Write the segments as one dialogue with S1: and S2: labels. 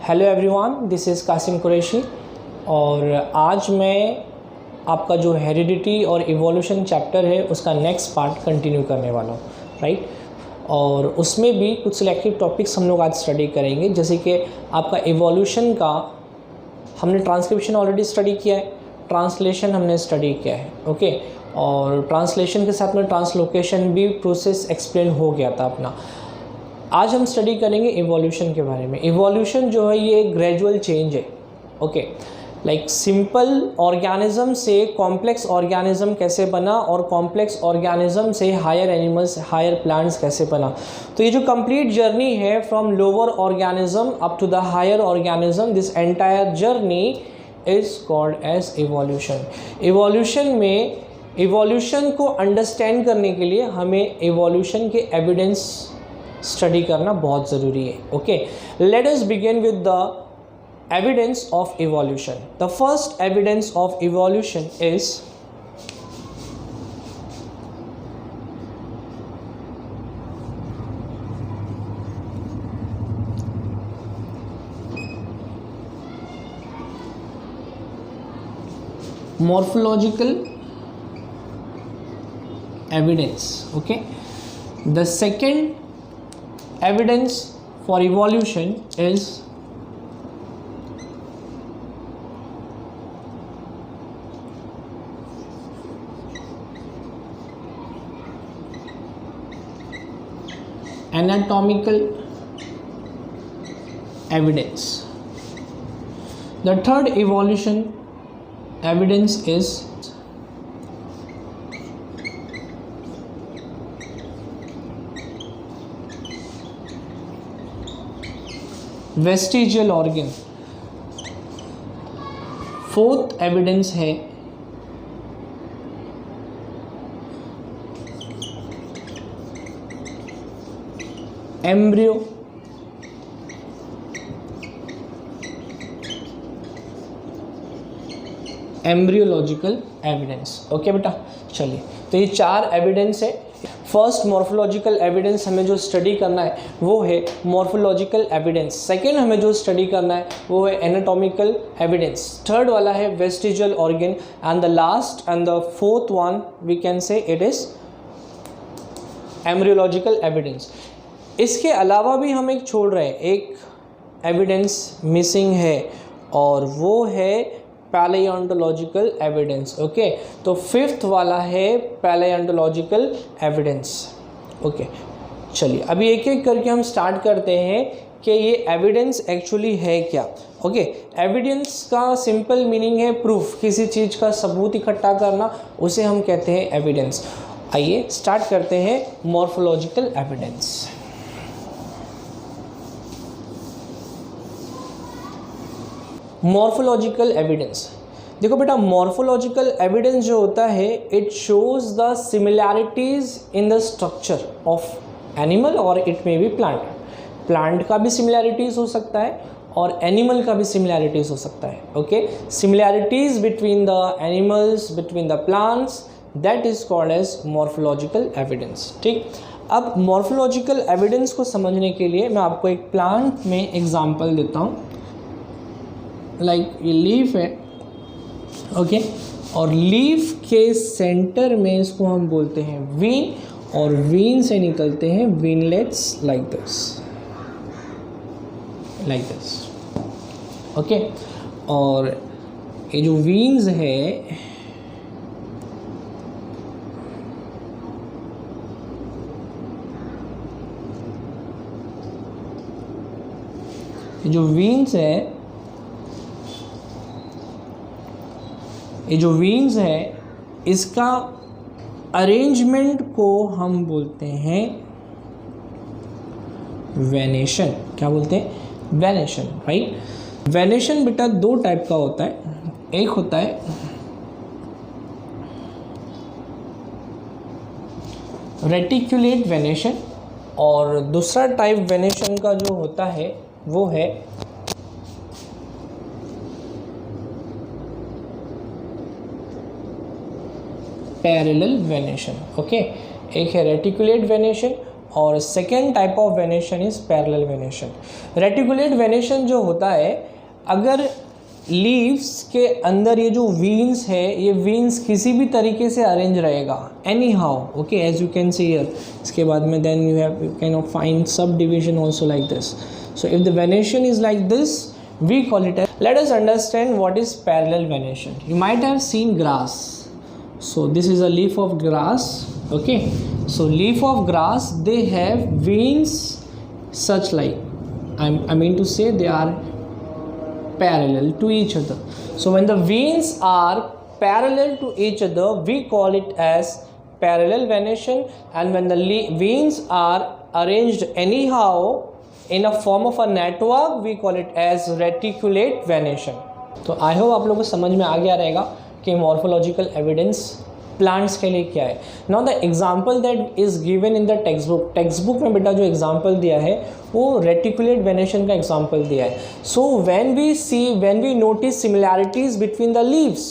S1: Hello everyone, this is Qasim Qureshi और आज मैं आपका जो हेरिडिटी और इवोल्यूशन चैप्टर है उसका नेक्स्ट पार्ट कंटिन्यू करने वाला हूँ, राइट। और उसमें भी कुछ सिलेक्टेड टॉपिक्स हम लोग आज स्टडी करेंगे, जैसे कि आपका इवोल्यूशन का हमने ट्रांसक्रिप्शन ऑलरेडी स्टडी किया है, ट्रांसलेशन हमने स्टडी किया है, ओके। और ट्रांसलेशन के साथ में ट्रांसलोकेशन भी प्रोसेस एक्सप्लेन हो गया था अपना। आज हम स्टडी करेंगे इवोल्यूशन के बारे में। इवोल्यूशन जो है ये ग्रेजुअल चेंज है, ओके। लाइक सिंपल ऑर्गेनिज्म से कॉम्प्लेक्स ऑर्गेनिज्म कैसे बना और कॉम्प्लेक्स ऑर्गेनिज्म से हायर एनिमल्स, हायर प्लांट्स कैसे बना। तो ये जो कंप्लीट जर्नी है from lower organism up to the higher organism, this entire journey is called as evolution. Evolution को अंडरस्टैंड करने के लिए हमें इवोल्यूशन के एविडेंस स्टडी करना बहुत ज़रूरी है, okay. Let us begin with the evidence of evolution. The first evidence of evolution is morphological evidence, okay. The second evidence for evolution is anatomical evidence. The third evolution evidence is vestigial organ. Fourth evidence है embryo, embryological evidence, okay बेटा। चलिए, तो ये चार evidence है। First morphological evidence हमें जो study करना है वो है मॉर्फोलॉजिकल एविडेंस। सेकेंड हमें जो स्टडी करना है वो है एनाटॉमिकल एविडेंस। थर्ड वाला है vestigial organ and the last and the fourth one we can say it is embryological evidence. इसके अलावा भी हम एक छोड़ रहे हैं, एक एविडेंस मिसिंग है और वो है पैलेओंटोलॉजिकल एविडेंस, ओके। तो फिफ्थ वाला है पैलेओंटोलॉजिकल एविडेंस, ओके। चलिए, अभी एक एक करके हम स्टार्ट करते हैं कि ये एविडेंस एक्चुअली है क्या, ओके। एविडेंस का सिंपल मीनिंग है प्रूफ, किसी चीज़ का सबूत इकट्ठा करना, उसे हम कहते हैं एविडेंस। आइए स्टार्ट करते हैं मॉर्फोलॉजिकल एविडेंस। मॉर्फोलॉजिकल एविडेंस, देखो बेटा, मॉर्फोलॉजिकल एविडेंस जो होता है it shows the similarities in the structure of animal और it may be plant. Plant का भी सिमिलैरिटीज हो सकता है और एनिमल का भी सिमिलैरिटीज हो सकता है, okay. Similarities between the animals, between the plants, that is called as morphological evidence, ठीक। अब मॉर्फोलॉजिकल एविडेंस को समझने के लिए मैं आपको एक प्लांट में एग्जाम्पल देता हूँ। लाइक ये लीफ है, ओके, और लीफ के सेंटर में इसको हम बोलते हैं वीन, और वीन से निकलते हैं वीनलेट्स लाइक दिस, ओके। और ये जो वीन्स है ये जो वीन्स है इसका अरेंजमेंट को हम बोलते हैं वेनेशन। क्या बोलते हैं? Venation, right. वेनेशन बेटा दो टाइप का होता है, एक होता है रेटिकुलेट वेनेशन और दूसरा टाइप वेनेशन का जो होता है वो है पैरेलल वेनेशन, ओके। एक है रेटिकुलेट वेनेशन और second type of venation is parallel venation. Reticulate venation जो होता है, अगर लीव्स के अंदर ये जो वीन्स है, ये वीन्स किसी भी तरीके से अरेंज रहेगा anyhow, okay, as you can see here. इसके बाद में then you can find subdivision also like this. So if the venation is like this, we call it as, let us understand what is parallel venation. You might have seen grass. So this is a leaf of grass, okay. So leaf of grass, they have veins such like, I mean to say they are parallel to each other. So when the veins are parallel to each other, we call it as parallel venation, and when the veins are arranged anyhow in a form of a network, we call it as reticulate venation. तो I hope आप लोगों को समझ में आ गया रहेगा कि morphological evidence plants के लिए क्या है। Now the example that is given in the text book में बेटा जो एग्जांपल दिया है वो रेटिकुलेट वेनेशन का एग्जांपल दिया है। So when we notice similarities between the leaves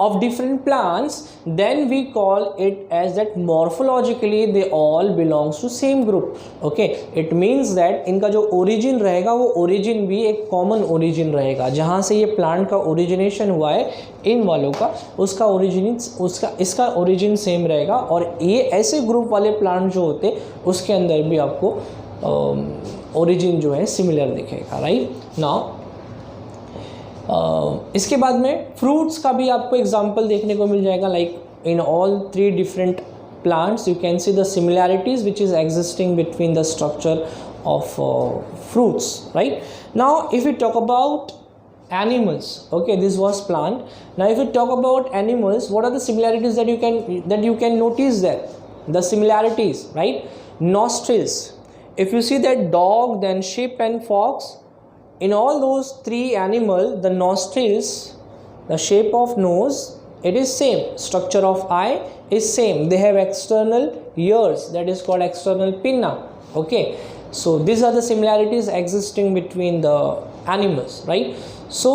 S1: of different plants, then we call it as that morphologically they all belongs to same group, okay. It means that इनका जो origin रहेगा वो origin भी एक common origin रहेगा, जहाँ से ये plant का origination हुआ है इन वालों का, इसका origin same रहेगा, और ये ऐसे group वाले plant जो होते उसके अंदर भी आपको origin जो है similar दिखेगा, right। Now इसके बाद में फ्रूट्स का भी आपको एग्जांपल देखने को मिल जाएगा, like in all 3 different plants you can see the similarities which is existing between the structure of fruits, right. Now if you talk about animals, okay, this was plant. Now if you talk about animals, what are the similarities that you can notice there? The similarities, right? Nostrils. If you see that dog, then sheep and fox, in all those 3 animals, the nostrils, the shape of nose, it is same. Structure of eye is same. They have external ears, that is called external pinna, okay. So these are the similarities existing between the animals, right? So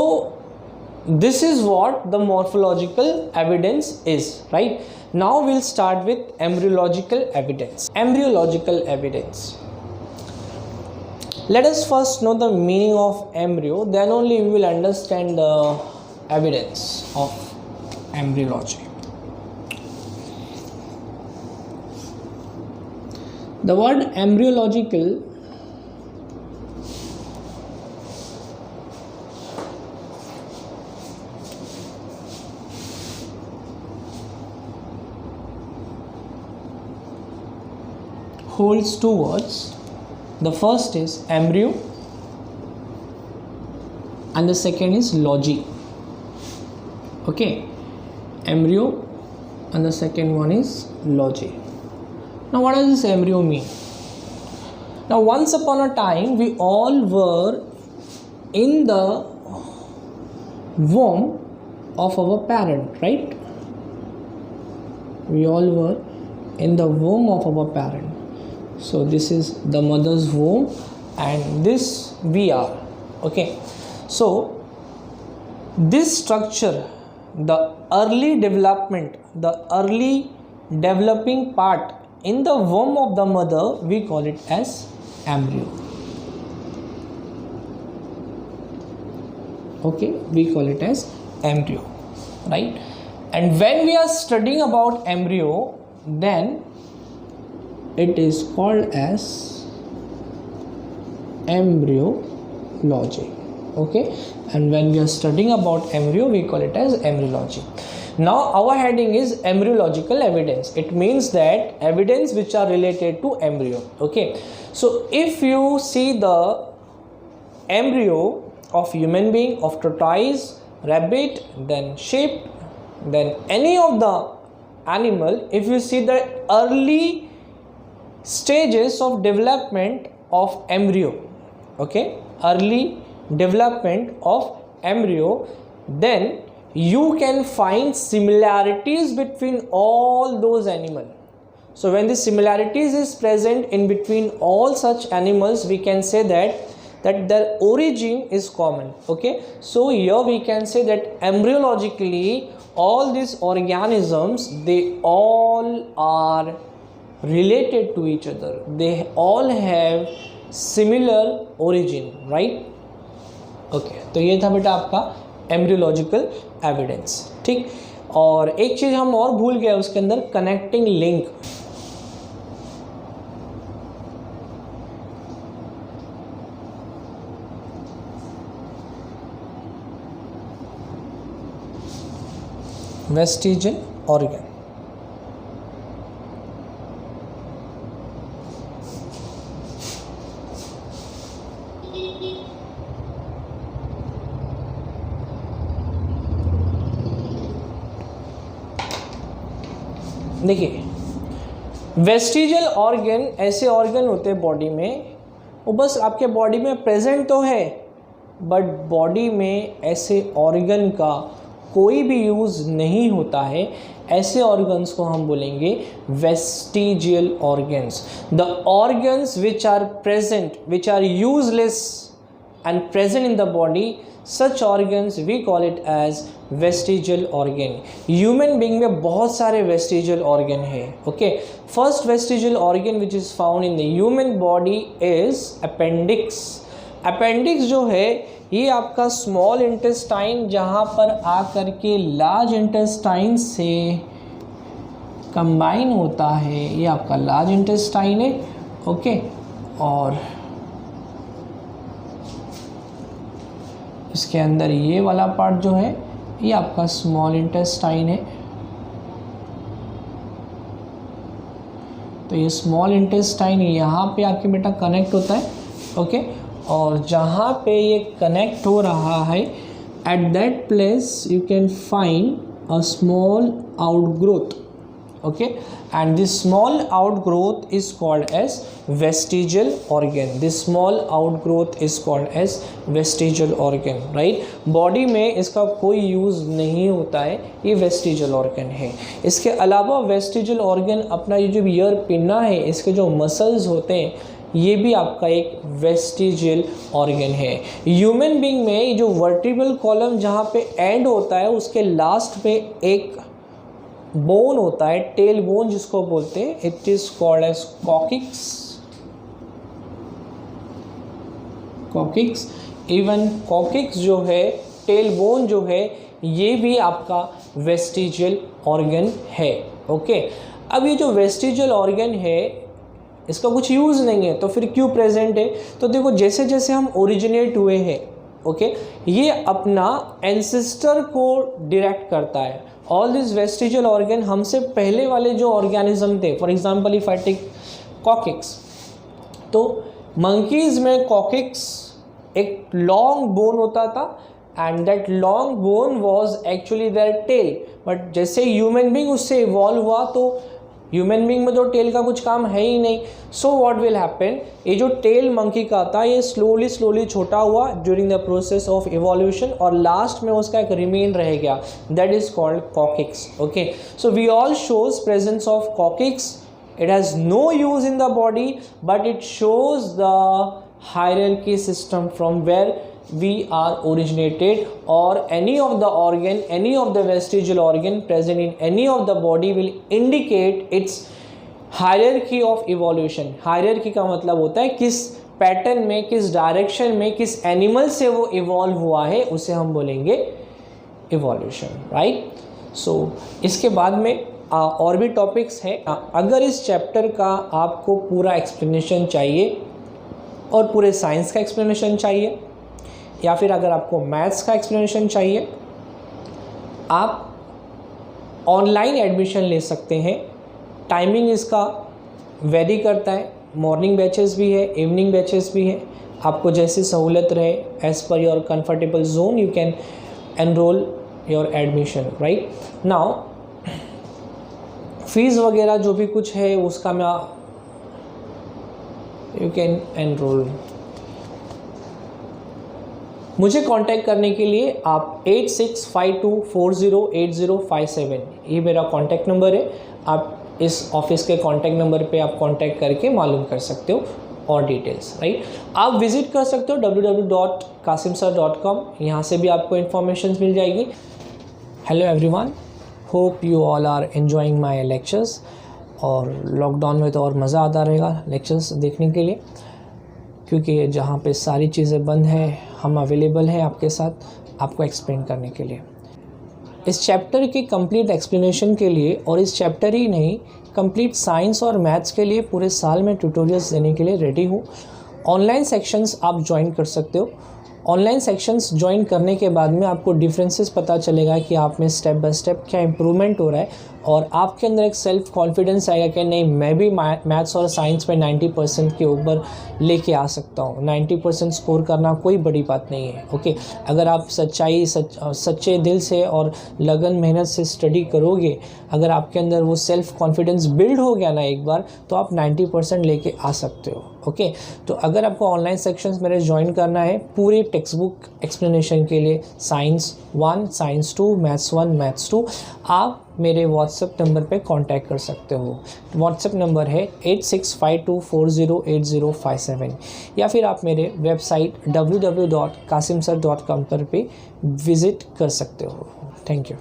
S1: this is what the morphological evidence is, right? Now we'll start with embryological evidence. Embryological evidence. Let us first know the meaning of embryo, then only we will understand the evidence of embryology. The word embryological holds 2 words. The first is embryo and the second is logy, okay. Embryo and the second one is logy. Now what does this embryo mean? Now once upon a time we all were in the womb of our parent, right? We all were in the womb of our parent. So this is the mother's womb and this we are, okay. So this structure, the early developing part in the womb of the mother, we call it as embryo, okay. We call it as embryo, right? And when we are studying about embryo, then it is called as embryology, okay. And when we are studying about embryo, we call it as embryology. Now our heading is embryological evidence. It means that evidence which are related to embryo, okay. So if you see the embryo of human being, of tortoise, rabbit, then sheep, then any of the animal, if you see the early stages of development of embryo, okay, early development of embryo, then you can find similarities between all those animals. So when the similarities is present in between all such animals, we can say that their origin is common, okay. So here we can say that embryologically all these organisms, they all are related to each other, they all have similar origin, right? Okay, तो ये था बेटा आपका embryological evidence, ठीक। और एक चीज़ हम और भूल गए उसके अंदर, कनेक्टिंग लिंक। वेस्टिजियल ऑर्गन, देखिए वेस्टिजियल ऑर्गन ऐसे ऑर्गन होते हैं बॉडी में, वो बस आपके बॉडी में प्रेजेंट तो है, बट बॉडी में ऐसे ऑर्गन का कोई भी यूज़ नहीं होता है। ऐसे ऑर्गन्स को हम बोलेंगे vestigial organs. The organs which are present, which are useless and present in the body, such organs we call it as vestigial organ। Human being में बहुत सारे वेस्टिजियल ऑर्गन है। Okay, first vestigial organ which is found in the human body is appendix. Appendix जो है ये आपका small intestine जहाँ पर आकर के लार्ज इंटेस्टाइन से कंबाइन होता है, ये आपका लार्ज इंटेस्टाइन है। ओके, और इसके अंदर ये वाला पार्ट जो है ये आपका स्मॉल इंटेस्टाइन है। तो ये स्मॉल इंटेस्टाइन यहाँ पे आके बेटा कनेक्ट होता है। ओके, और जहाँ पे ये कनेक्ट हो रहा है, at that place you can find a small outgrowth. Okay, and this small outgrowth is called as vestigial organ। this small outgrowth is called as vestigial organ, right? Body में इसका कोई यूज़ नहीं होता है, ये वेस्टिजियल ऑर्गन है। इसके अलावा वेस्टिजियल ऑर्गन अपना ये जो ईयर पिन्ना है, इसके जो मसल्स होते हैं, ये भी आपका एक वेस्टिजियल ऑर्गन है। ह्यूमन बीइंग में ये जो वर्टिब्रल कॉलम जहाँ पे एंड होता है, उसके लास्ट पे एक बोन होता है, टेल बोन जिसको बोलते हैं, it is called as coccyx. Coccyx, even coccyx जो है, टेल बोन जो है, ये भी आपका वेस्टिजियल ऑर्गन है। ओके, अब ये जो वेस्टिजियल ऑर्गन है इसका कुछ यूज़ नहीं है, तो फिर क्यों प्रेजेंट है? तो देखो जैसे जैसे हम ओरिजिनेट हुए हैं, ओके, ये अपना एंसेस्टर को डायरेक्ट करता है। ऑल दिस वेस्टिजियल ऑर्गन हमसे पहले वाले जो ऑर्गेनिज्म थे, for example if I take coccyx, तो मंकीज़ में कॉकिक्स एक लॉन्ग बोन होता था and that long bone was actually their tail. But जैसे ह्यूमन बीइंग उससे इवॉल्व हुआ, तो ह्यूमन बीइंग में तो टेल का कुछ काम है ही नहीं। सो व्हाट विल हैपन, ये जो टेल मंकी का था ये स्लोली छोटा हुआ during the process of evolution, और लास्ट में उसका एक रिमेन रह गया, that is called coccyx. Okay, so we all shows presence of coccyx. It has no use in the body, but it shows the hierarchy system from where we are originated, or any of the organ, any of the vestigial organ present in any of the body will indicate its hierarchy of evolution। hierarchy का मतलब होता है किस pattern में, किस direction में, किस animal से वो इवॉल्व हुआ है, उसे हम बोलेंगे इवोल्यूशन, राइट। सो इसके बाद में और भी टॉपिक्स हैं। अगर इस चैप्टर का आपको पूरा एक्सप्लेनेशन चाहिए और पूरे साइंस का एक्सप्लेनेशन चाहिए, या फिर अगर आपको मैथ्स का एक्सप्लेनेशन चाहिए, आप ऑनलाइन एडमिशन ले सकते हैं। टाइमिंग इसका वेरी करता है, मॉर्निंग बैचेस भी है, इवनिंग बैचेस भी है। आपको जैसी सहूलत रहे, as per your comfortable zone you can enrol your admission, right. Now fees वगैरह जो भी कुछ है उसका मैं यू कैन एनरोल। मुझे कांटेक्ट करने के लिए आप 8652408057 ये मेरा कांटेक्ट नंबर है। आप इस ऑफिस के कांटेक्ट नंबर पे आप कांटेक्ट करके मालूम कर सकते हो और डिटेल्स, राइट। आप विजिट कर सकते हो www.kasimsir.com, यहाँ से भी आपको इन्फॉर्मेशन मिल जाएगी। Hello everyone, hope you all are enjoying my lectures. और लॉकडाउन में तो और मज़ा आता रहेगा लेक्चर्स देखने के लिए, क्योंकि जहाँ पे सारी चीज़ें बंद हैं हम अवेलेबल हैं आपके साथ आपको एक्सप्लेन करने के लिए। इस चैप्टर की कंप्लीट एक्सप्लेनेशन के लिए, और इस चैप्टर ही नहीं कंप्लीट साइंस और मैथ्स के लिए पूरे साल में ट्यूटोरियल्स देने के लिए रेडी हूँ। ऑनलाइन सेक्शंस आप ज्वाइन कर सकते हो। ऑनलाइन सेक्शंस ज्वाइन करने के बाद में आपको डिफरेंसेस पता चलेगा कि आप में स्टेप बाय स्टेप क्या इम्प्रूवमेंट हो रहा है, और आपके अंदर एक सेल्फ कॉन्फिडेंस आएगा कि नहीं मैं भी मैथ्स और साइंस में 90% के ऊपर लेके आ सकता हूँ। 90% स्कोर करना कोई बड़ी बात नहीं है। ओके, अगर आप सच्चे दिल से और लगन मेहनत से स्टडी करोगे, अगर आपके अंदर वो सेल्फ कॉन्फिडेंस बिल्ड हो गया ना एक बार, तो आप 90% लेके आ सकते हो। ओके, तो अगर आपको ऑनलाइन सेक्शंस मेरे ज्वाइन करना है पूरे टेक्स्ट बुक एक्सप्लेनेशन के लिए, साइंस 1, साइंस 2, मैथ्स 1, मैथ्स 2, आप मेरे व्हाट्सएप नंबर पे कांटेक्ट कर सकते हो। व्हाट्सएप नंबर है 8652408057, या फिर आप मेरे वेबसाइट www.kasimsir.com पर भी विज़िट कर सकते हो। Thank you.